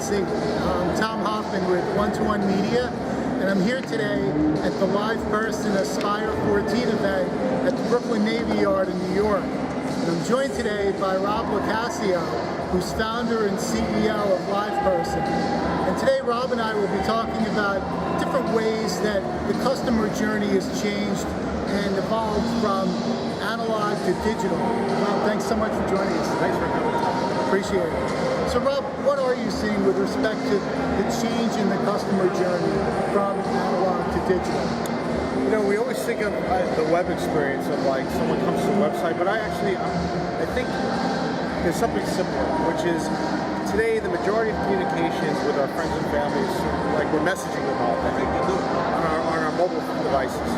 Let's see. Tom Hoffman with One-to-One Media, and I'm here today at the LivePerson Aspire 14 event at the Brooklyn Navy Yard in New York. And I'm joined today by Rob LoCascio, who's founder and CEO of LivePerson. And today Rob and I will be talking about different ways that the customer journey has changed and evolved from analog to digital. Rob, thanks so much for joining us. Thanks for coming. Appreciate it. So Rob, what are you seeing with respect to the change in the customer journey from analog to digital? You know, we always think of the web experience of like someone comes to the website, but I think there's something similar, which is today the majority of communications with our friends and families, like we're messaging them all day on our mobile devices.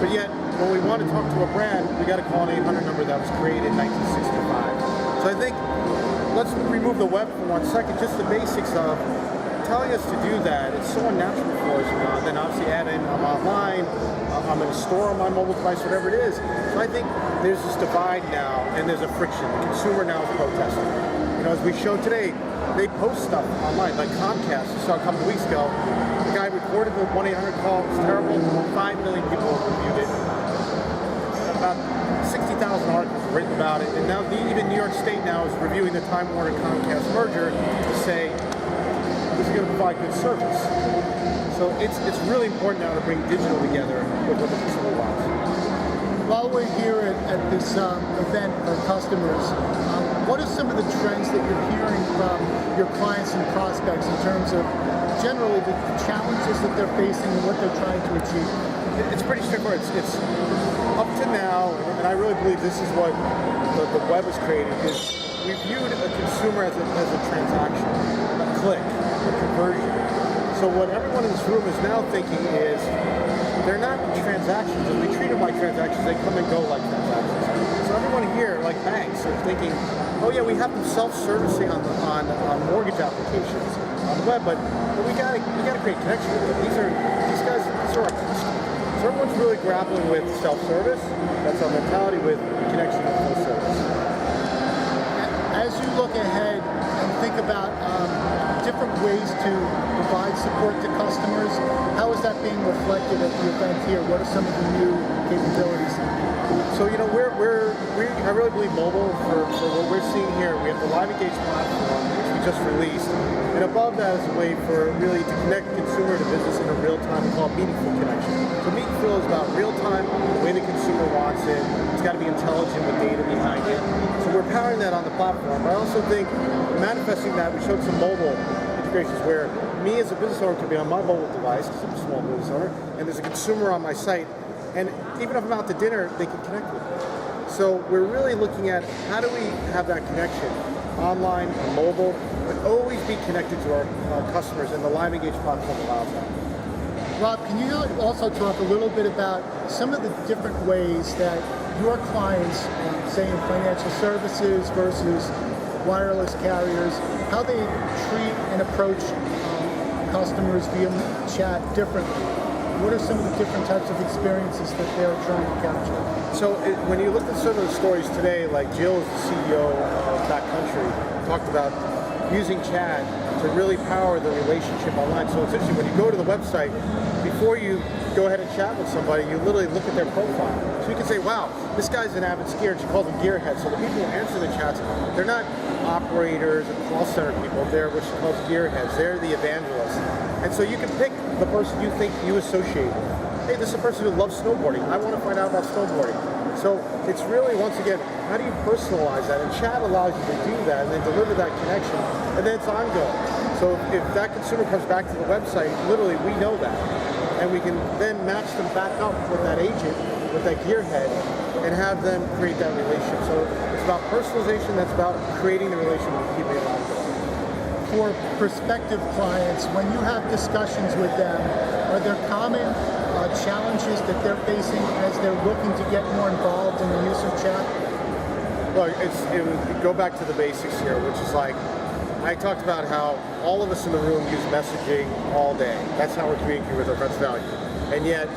But yet, when we want to talk to a brand, we got to call an 800 number that was created in 1965. So I think let's remove the web for 1 second, just the basics of telling us to do that. It's so unnatural for us now. Then obviously add in, I'm online, I'm in a store on my mobile device, whatever it is. So I think there's this divide now, and there's a friction. The consumer now is protesting. You know, as we showed today, they post stuff online, like Comcast. You saw a couple of weeks ago, the guy recorded the 1-800 call. It was terrible. 5 million people reviewed it. About 60,000 articles written about it, and now even New York State now is reviewing the Time Warner Comcast merger to say this is going to provide good service. So it's really important now to bring digital together with what the consumer wants. While we're here at this event for customers, what are some of the trends that you're hearing from your clients and prospects in terms of generally the challenges that they're facing and what they're trying to achieve? It's pretty straightforward. It's up to now, and I really believe this is what the web has created, is we viewed a consumer as a transaction, a click, a conversion. So what everyone in this room is now thinking is they're not transactions, and we treat them like transactions, they come and go like transactions. So everyone here, like banks, are thinking, oh yeah, we have them self-servicing on mortgage applications on the web, but we gotta create connection with them. These guys are our customers. So everyone's really grappling with self-service. That's our mentality, with connection with full service. As you look ahead and think about different ways to provide support to customers, how is that being reflected at the event here? What are some of the new capabilities? So, you know, I really believe mobile for what we're seeing here. We have the LiveEngage platform, which we just released, and above that is a way for really to connect consumer to business in a real time. We call it meaningful connection. So meaningful is about real time, the way the consumer wants it. It's got to be intelligent with data behind it. So we're powering that on the platform. But I also think manifesting that, we showed some mobile integrations where me as a business owner could be on my mobile device, because I'm a small business owner, and there's a consumer on my site, and even if I'm out to dinner, they can connect with me. So we're really looking at how do we have that connection online, mobile, but always be connected to our customers, and the LiveEngage platform allows that. Rob, can you also talk a little bit about some of the different ways that your clients, say in financial services versus wireless carriers, how they treat and approach customers via chat differently? What are some of the different types of experiences that they're trying to capture? So when you look at some of the stories today, like Jill, the CEO of Backcountry, talked about using chat to really power the relationship online. So it's interesting, when you go to the website, before you go ahead and chat with somebody, you literally look at their profile. So you can say, wow, this guy's an avid skier, and she calls them gearheads. So the people who answer the chats, they're not operators and call center people, they're what she calls gearheads. They're the evangelists. And so you can pick the person you think you associate with. Hey, this is a person who loves snowboarding. I want to find out about snowboarding. So it's really, once again, how do you personalize that? And chat allows you to do that and then deliver that connection, and then it's ongoing. So if that consumer comes back to the website, literally we know that. And we can then match them back up with that agent, with that gearhead, and have them create that relationship. So it's about personalization, that's about creating the relationship and keeping it ongoing. For prospective clients, when you have discussions with them, are there common challenges that they're facing as they're looking to get more involved in the use of chat? Well, it would go back to the basics here, which is like, I talked about how all of us in the room use messaging all day. That's how we're communicating with our friends and family. And yet,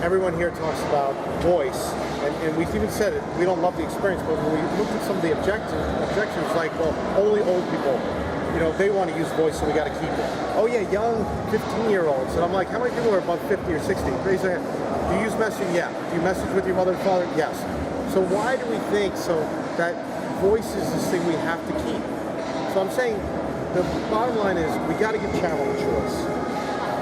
everyone here talks about voice, and we've even said it, we don't love the experience, but when we looked at some of the objections like, well, only old people they want to use voice, so we got to keep it. Oh yeah, young 15-year-olds. And I'm like, how many people are above 50 or 60? Raise their hand. Do you use messaging? Yeah. Do you message with your mother and father? Yes. So why do we think that voice is this thing we have to keep? So I'm saying the bottom line is we got to give channel a choice.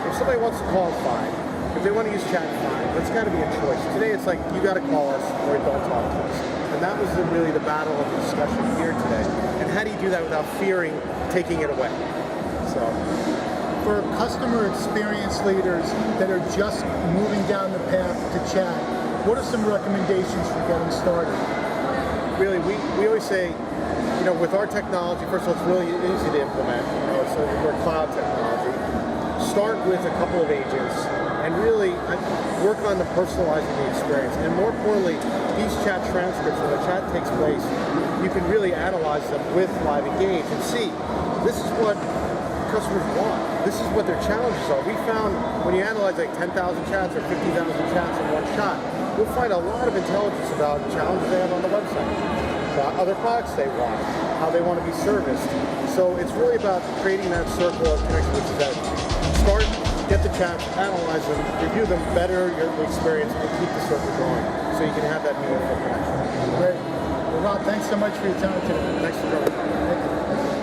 If somebody wants to call, fine. If they want to use chat, fine. But it's got to be a choice. Today it's like you got to call us or don't talk to us. And that was really the battle of the discussion here today. And how do you do that without fearing taking it away? So, for customer experience leaders that are just moving down the path to chat, what are some recommendations for getting started? Really, we always say, with our technology, first of all, it's really easy to implement. We're cloud technology. Start with a couple of agents and really work on the personalizing the experience. And more importantly, these chat transcripts, when the chat takes place, you can really analyze them with Live Engage and see, this is what customers want. This is what their challenges are. We found when you analyze like 10,000 chats or 50,000 chats in one shot, we'll find a lot of intelligence about challenges they have on the website, about other products they want, how they want to be serviced. So it's really about creating that circle of connection, which is that start, get the chats, analyze them, review them, better your experience, and keep the circle going so you can have that meaningful connection. Great. Well, Rob, thanks so much for your time today. Thanks for coming. Thank you.